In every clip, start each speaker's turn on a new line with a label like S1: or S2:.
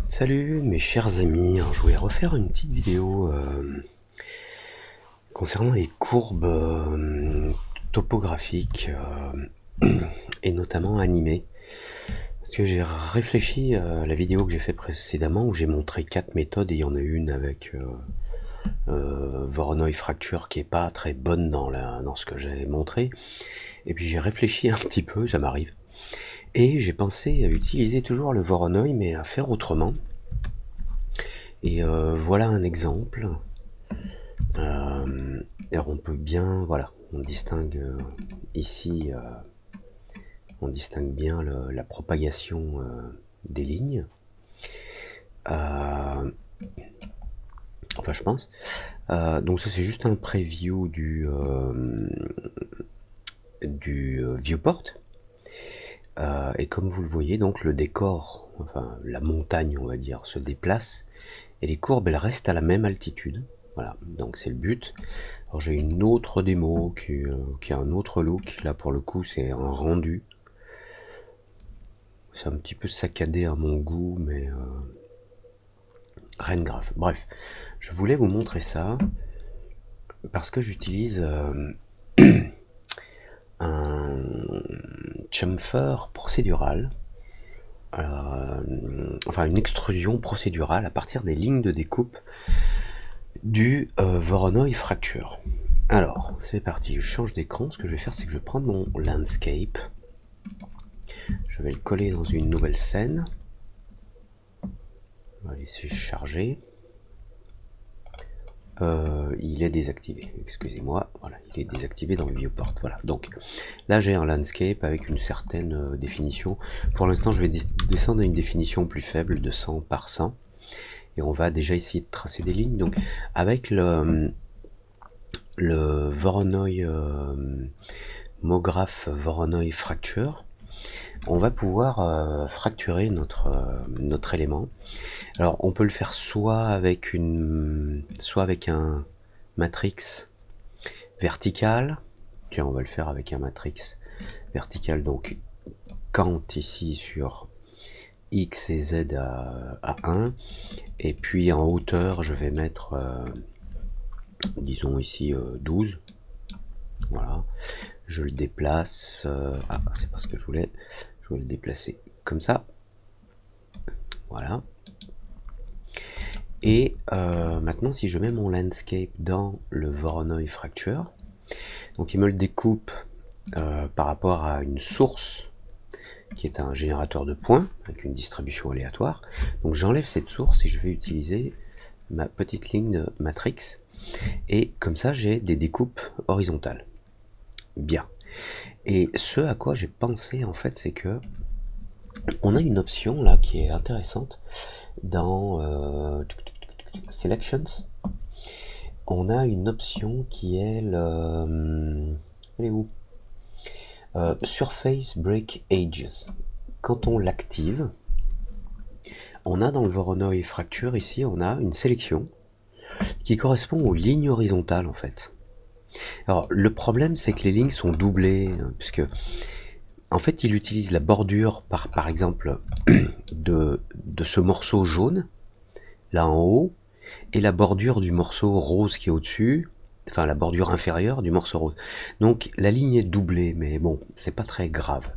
S1: Salut mes chers amis, alors, je voulais refaire une petite vidéo concernant les courbes topographiques et notamment animées. Parce que j'ai réfléchi à la vidéo que j'ai fait précédemment où j'ai montré 4 méthodes et il y en a une avec Voronoi Fracture qui est pas très bonne dans ce que j'ai montré. Et puis j'ai réfléchi un petit peu, ça m'arrive. Et j'ai pensé à utiliser toujours le Voronoi mais à faire autrement. Et voilà un exemple. Alors on peut bien, voilà, on distingue ici, on distingue bien la propagation des lignes. Enfin, je pense. Donc ça c'est juste un preview du viewport. Et comme vous le voyez, donc le décor, enfin la montagne on va dire, se déplace et les courbes elles restent à la même altitude. Voilà, donc c'est le but. Alors j'ai une autre démo qui a un autre look. Là pour le coup c'est un rendu. C'est un petit peu saccadé à mon goût, mais rien de grave. Bref, je voulais vous montrer ça parce que j'utilise un chamfer procédural, enfin une extrusion procédurale à partir des lignes de découpe du Voronoi Fracture. Alors, c'est parti, je change d'écran. Ce que je vais faire, c'est que je vais prendre mon landscape. Je vais le coller dans une nouvelle scène. On va laisser charger. Il est désactivé, excusez-moi, voilà, il est désactivé dans le viewport, voilà, donc là j'ai un landscape avec une certaine définition. Pour l'instant je vais descendre à une définition plus faible de 100 par 100 et on va déjà essayer de tracer des lignes. Donc avec le Voronoi MoGraph Voronoi Fracture, on va pouvoir fracturer notre élément. Alors on peut le faire soit avec un matrix vertical. Tiens, on va le faire avec un matrix vertical, donc Kant ici sur X et Z à 1, et puis en hauteur je vais mettre disons ici 12. Voilà, je le déplace, ah c'est pas ce que je voulais le déplacer comme ça, voilà. Et maintenant si je mets mon landscape dans le Voronoi Fracture, donc il me le découpe par rapport à une source qui est un générateur de points avec une distribution aléatoire. Donc j'enlève cette source et je vais utiliser ma petite ligne matrix, et comme ça j'ai des découpes horizontales. Bien. Et ce à quoi j'ai pensé en fait, c'est que on a une option là qui est intéressante dans Selections. On a une option qui est elle est où, Surface Break Edges. Quand on l'active, on a dans le Voronoi Fracture ici, on a une sélection qui correspond aux lignes horizontales en fait. Alors le problème c'est que les lignes sont doublées, puisque en fait il utilise la bordure par exemple de ce morceau jaune, là en haut, et la bordure du morceau rose qui est au-dessus, enfin la bordure inférieure du morceau rose. Donc la ligne est doublée, mais bon, c'est pas très grave.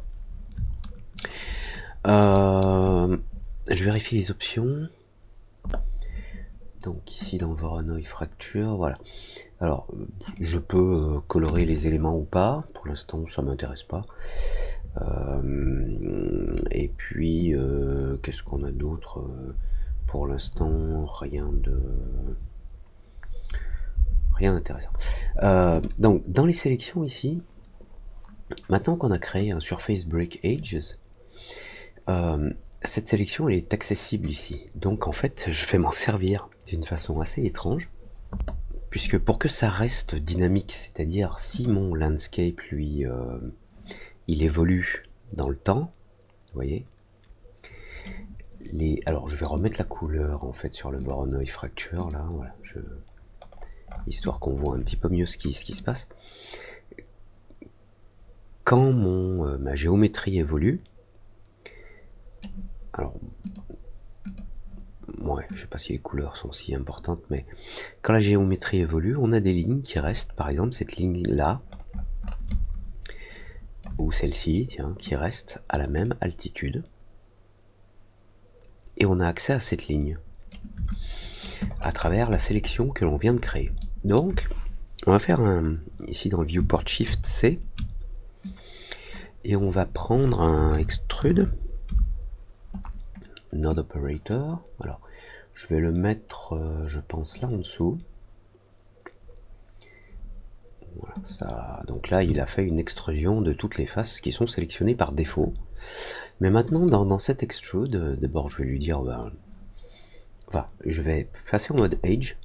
S1: Je vérifie les options. Donc ici dans Voronoi Fracture, voilà. Alors, je peux colorer les éléments ou pas. Pour l'instant, ça m'intéresse pas. Et puis, qu'est-ce qu'on a d'autre? Pour l'instant, rien d'intéressant. Donc, dans les sélections ici, maintenant qu'on a créé un Surface Break Edges, cette sélection elle est accessible ici. Donc, en fait, je vais m'en servir d'une façon assez étrange. Puisque pour que ça reste dynamique, c'est-à-dire si mon landscape, lui, il évolue dans le temps, vous voyez, alors je vais remettre la couleur en fait sur le Voronoi Fracture, là, voilà, histoire qu'on voit un petit peu mieux ce qui se passe. Quand ma géométrie évolue, alors je sais pas si les couleurs sont si importantes, mais quand la géométrie évolue, on a des lignes qui restent, par exemple cette ligne-là, ou celle-ci, tiens, qui reste à la même altitude. Et on a accès à cette ligne à travers la sélection que l'on vient de créer. Donc, on va faire ici dans le viewport Shift C, et on va prendre un extrude, node operator. Alors, je vais le mettre, je pense, là en dessous. Voilà, ça. Donc là, il a fait une extrusion de toutes les faces qui sont sélectionnées par défaut. Mais maintenant, dans cet extrude, d'abord, je vais lui dire, enfin, je vais passer en mode Edge.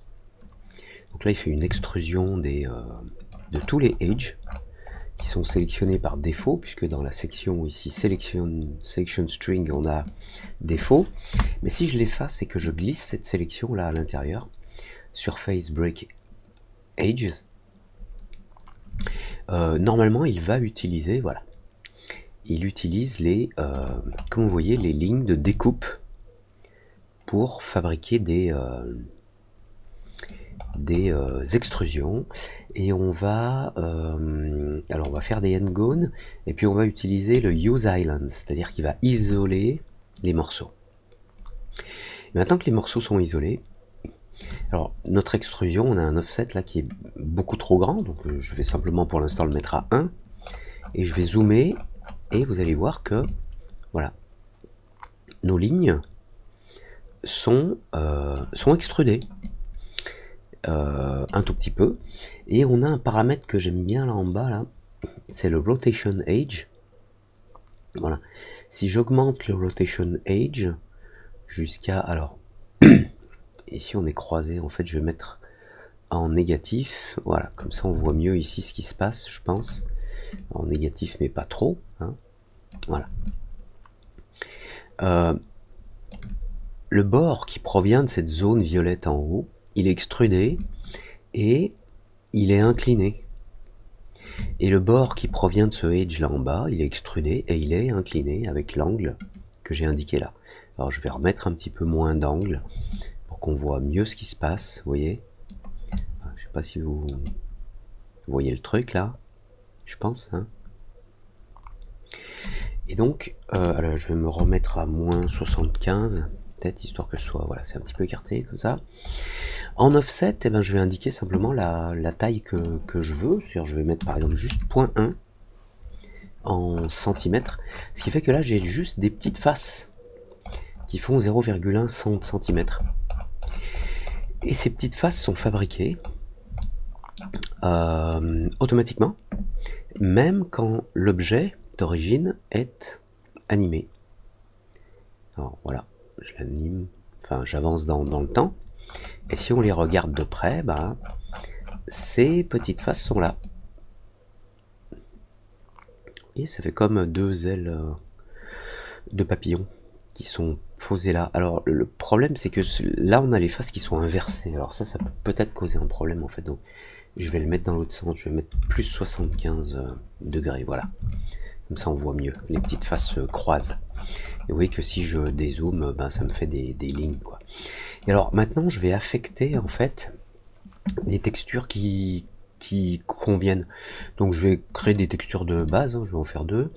S1: Donc là, il fait une extrusion de tous les Edge qui sont sélectionnés par défaut, puisque dans la section ici, Selection String, on a défaut. Mais si je l'efface et que je glisse cette sélection là à l'intérieur, Surface Break Edges, normalement, il va utiliser, voilà, il utilise les, comme vous voyez, les lignes de découpe pour fabriquer des extrusions. Et on va alors on va faire des endgones, et puis on va utiliser le use island, c'est-à-dire qu'il va isoler les morceaux. Et maintenant que les morceaux sont isolés, alors notre extrusion, on a un offset là qui est beaucoup trop grand, donc je vais simplement pour l'instant le mettre à 1, et je vais zoomer, et vous allez voir que voilà, nos lignes sont extrudées un tout petit peu, et on a un paramètre que j'aime bien là en bas, là, c'est le rotation age. Voilà, si j'augmente le rotation age jusqu'à, alors ici on est croisé, en fait je vais mettre en négatif, voilà, comme ça on voit mieux ici ce qui se passe, je pense, en négatif mais pas trop, hein. Voilà. Le bord qui provient de cette zone violette en haut, il est extrudé et il est incliné. Et le bord qui provient de ce edge là en bas, il est extrudé et il est incliné avec l'angle que j'ai indiqué là. Alors je vais remettre un petit peu moins d'angle pour qu'on voit mieux ce qui se passe, vous voyez. Je sais pas si vous voyez le truc là, je pense, hein. Et donc, alors je vais me remettre à moins 75, peut-être, histoire que ce soit, voilà, c'est un petit peu écarté comme ça. En offset, eh ben, je vais indiquer simplement la taille que je veux, c'est-à-dire je vais mettre par exemple juste 0.1 en centimètres, ce qui fait que là j'ai juste des petites faces qui font 0,1 cm. Et ces petites faces sont fabriquées automatiquement, même quand l'objet d'origine est animé. Alors voilà, je l'anime, enfin j'avance dans le temps, et si on les regarde de près, bah, ces petites faces sont là. Et ça fait comme deux ailes de papillon qui sont posées là. Alors le problème c'est que là on a les faces qui sont inversées, alors ça peut peut-être causer un problème en fait, donc je vais le mettre dans l'autre sens, je vais mettre plus 75 degrés, voilà. Comme ça on voit mieux, les petites faces se croisent. Et vous voyez que si je dézoome, ben, ça me fait des lignes, quoi. Et alors maintenant je vais affecter en fait des textures qui conviennent. Donc je vais créer des textures de base, hein, je vais en faire deux.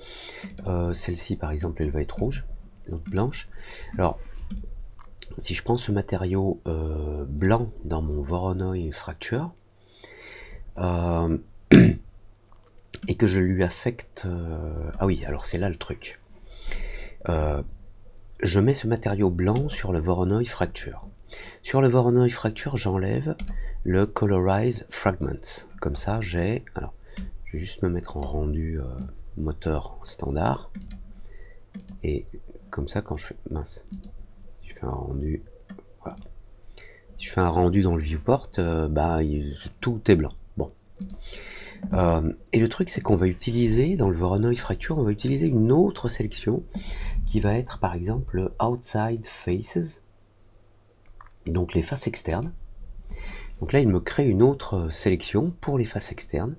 S1: Celle-ci par exemple elle va être rouge, l'autre blanche. Alors si je prends ce matériau blanc dans mon Voronoi Fracture, et que je lui affecte... ah oui, alors c'est là le truc. Je mets ce matériau blanc sur le Voronoi Fracture. Sur le Voronoi Fracture, j'enlève le Colorize Fragments. Comme ça, j'ai... Alors, je vais juste me mettre en rendu moteur standard. Et comme ça, quand je fais... Mince. Je fais un rendu... Voilà. Si je fais un rendu dans le viewport, bah, tout est blanc. Bon. Et le truc c'est qu'on va utiliser dans le Voronoi Fracture, on va utiliser une autre sélection qui va être par exemple Outside Faces, donc les faces externes. Donc là il me crée une autre sélection pour les faces externes,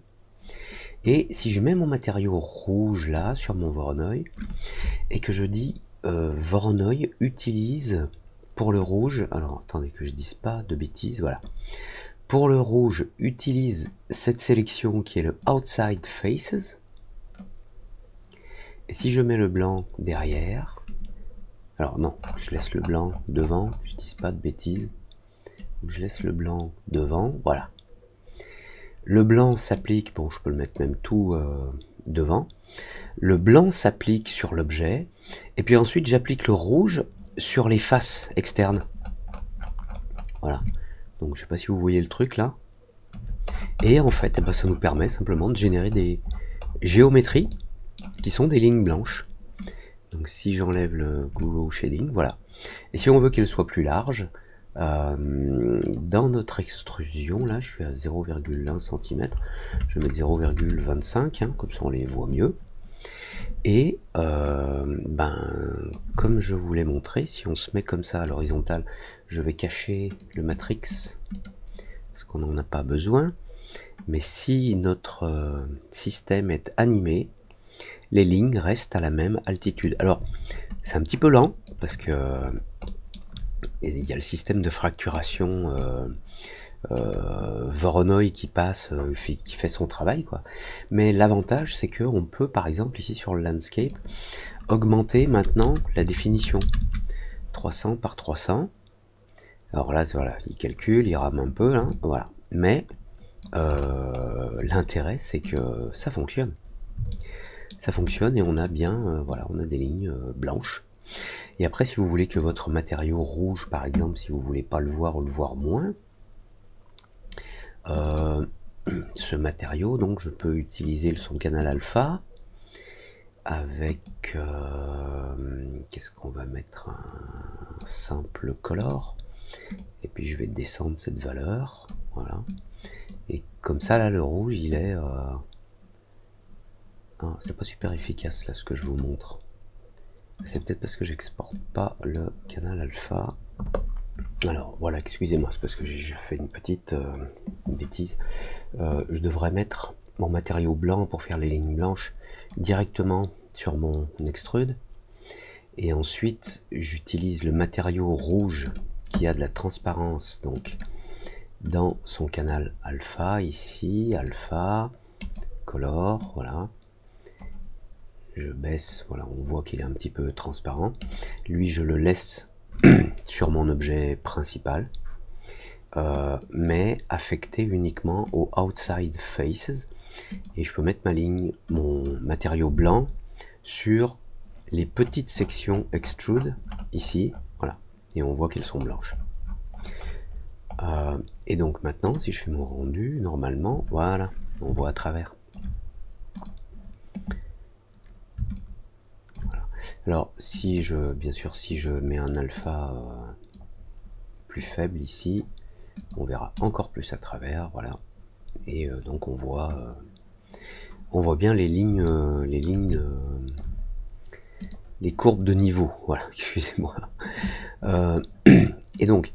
S1: et si je mets mon matériau rouge là sur mon Voronoi et que je dis Voronoi utilise pour le rouge, alors attendez que je dise pas de bêtises, voilà. Pour le rouge, utilise cette sélection qui est le Outside Faces. Et si je mets le blanc derrière, alors non, je laisse le blanc devant, je dis pas de bêtises. Je laisse le blanc devant, voilà. Le blanc s'applique, bon je peux le mettre même tout devant. Le blanc s'applique sur l'objet, et puis ensuite j'applique le rouge sur les faces externes. Voilà. Donc je sais pas si vous voyez le truc là. Et en fait, ça nous permet simplement de générer des géométries qui sont des lignes blanches. Donc si j'enlève le Glow Shading, voilà. Et si on veut qu'elle soit plus large, dans notre extrusion, là je suis à 0,1 cm, je vais mettre 0,25, hein, comme ça on les voit mieux. Et comme je vous l'ai montré, si on se met comme ça à l'horizontale, je vais cacher le matrix, parce qu'on n'en a pas besoin. Mais si notre système est animé, les lignes restent à la même altitude. Alors, c'est un petit peu lent, parce que il y a le système de fracturation Voronoi qui passe, qui fait son travail, quoi. Mais l'avantage, c'est qu'on peut, par exemple, ici sur le landscape, augmenter maintenant la définition. 300 par 300. Alors là, voilà, il calcule, il rame un peu, hein, voilà. Mais l'intérêt, c'est que ça fonctionne. Ça fonctionne et on a bien, voilà, on a des lignes blanches. Et après, si vous voulez que votre matériau rouge, par exemple, si vous voulez pas le voir ou le voir moins, ce matériau, donc je peux utiliser son canal alpha avec qu'est-ce qu'on va mettre, un simple color, et puis je vais descendre cette valeur, voilà, et comme ça là le rouge il est c'est pas super efficace là ce que je vous montre, c'est peut-être parce que j'exporte pas le canal alpha. Alors voilà, excusez-moi, c'est parce que j'ai fait une petite bêtise. Je devrais mettre mon matériau blanc pour faire les lignes blanches directement sur mon extrude, et ensuite j'utilise le matériau rouge qui a de la transparence, donc dans son canal alpha, ici, alpha, color, voilà. Je baisse, voilà, on voit qu'il est un petit peu transparent. Lui, je le laisse sur mon objet principal, mais affecté uniquement au outside faces, et je peux mettre ma ligne, mon matériau blanc sur les petites sections extrude ici, voilà, et on voit qu'elles sont blanches. Et donc maintenant, si je fais mon rendu, normalement, voilà, on voit à travers. Voilà. Alors, si je, bien sûr, si je mets un alpha plus faible ici, on verra encore plus à travers, voilà. Et donc on voit bien les lignes, les courbes de niveau, voilà, excusez-moi. Et donc,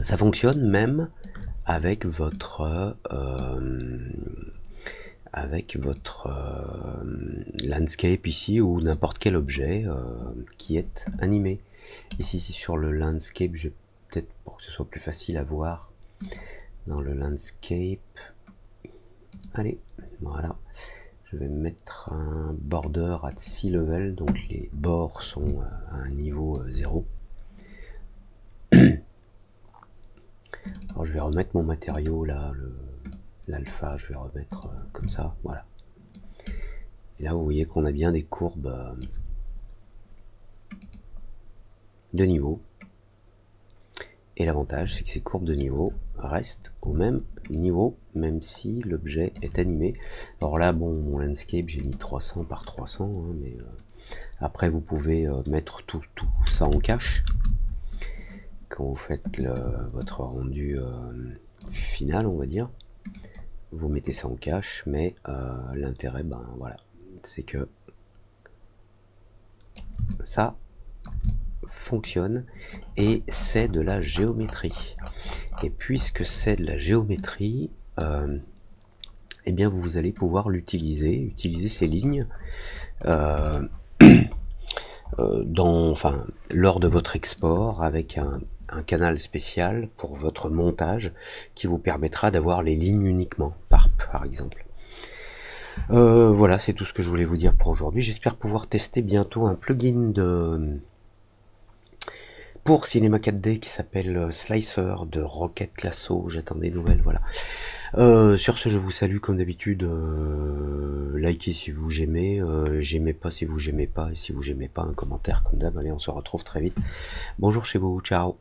S1: ça fonctionne même avec votre landscape ici, ou n'importe quel objet qui est animé. Ici sur le landscape, je peut-être, pour que ce soit plus facile à voir, dans le landscape, allez, voilà, je vais mettre un border at sea level, donc les bords sont à un niveau 0. Alors je vais remettre mon matériau là, l'alpha, je vais remettre comme ça, voilà. Et là vous voyez qu'on a bien des courbes de niveau. Et l'avantage, c'est que ces courbes de niveau restent au même niveau, même si l'objet est animé. Alors là, bon, mon landscape, j'ai mis 300 par 300, hein, mais après, vous pouvez mettre tout ça en cache. Quand vous faites votre rendu final, on va dire, vous mettez ça en cache, mais l'intérêt, ben voilà, c'est que ça fonctionne et c'est de la géométrie. Et puisque c'est de la géométrie, eh bien vous allez pouvoir utiliser ces lignes lors de votre export avec un canal spécial pour votre montage qui vous permettra d'avoir les lignes uniquement, par exemple. Voilà, c'est tout ce que je voulais vous dire pour aujourd'hui. J'espère pouvoir tester bientôt un plugin pour Cinema 4D qui s'appelle Slicer de Rocket Lasso. J'attends des nouvelles, voilà. Sur ce, je vous salue comme d'habitude. Likez si vous j'aimez, j'aimez pas si vous j'aimez pas, et si vous j'aimez pas, un commentaire comme d'hab. Allez, on se retrouve très vite. Bonjour chez vous, ciao.